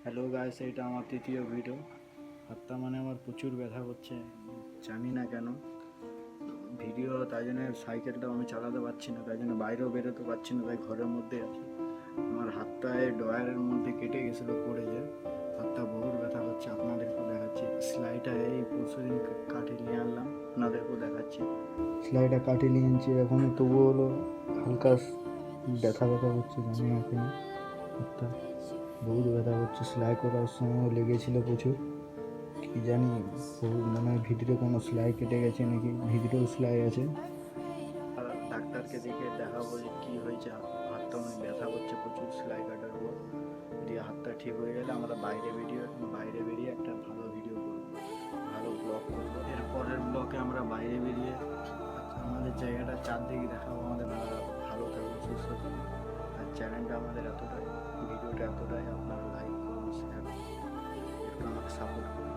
Hello guys, এটা আমার তৃতীয় ভিডিও। হাতটা মানে আমার প্রচুর ব্যথা করছে, জানি না কেন। ভিডিও তাই জন্য সাইকেলটাও আমি চালাতে পারছি না, তাই জন্য বাইরেও বেরোতে পারছি না, তাই ঘরের মধ্যে আছি। আমার হাতটায় ড্রয়ারের মধ্যে কেটে গেছিলো পড়ে যায়। হাতটা বহুত ব্যথা করছে, আপনাদেরকেও দেখাচ্ছি। সেলাইটা এই পরশুদিন কাটিয়ে নিয়ে আনলাম, আপনাদেরকেও দেখাচ্ছি। সেলাইটা কাটিয়ে নিয়ে আনছি এখন, তবুও হলো হালকা ব্যথা ব্যথা করছে, জানি না কেন। হাতটা বহুত ব্যথা করছে, সেলাই করার সময়ও লেগেছিল প্রচুর। কি জানি, মনে হয় ভিতরে কোনো সেলাই কেটে গেছে নাকি, ভিতরেও সেলাই আছে। ডাক্তারকে দেখে দেখাবো যে কী হয়েছে। হাতটা অনেক ব্যথা করছে প্রচুর সেলাই কাটার পর। দিয়ে হাতটা ঠিক হয়ে গেলে আমরা বাইরে বেরিয়ে একটা ভালো ভিডিও করবো, ভালো ব্লগ করবো। এর পরের ব্লগে আমরা বাইরে বেরিয়ে আমাদের জায়গাটা চারদিকে দেখাবো। আমাদের ভালো থাকবো, সুস্থ থাকবো। আর চ্যানেলটা আমাদের এতটাই, ভিডিওটা এতটাই, আপনারা লাইক করুন, শেয়ার করুন, একটু আমাকে সাপোর্ট করুন।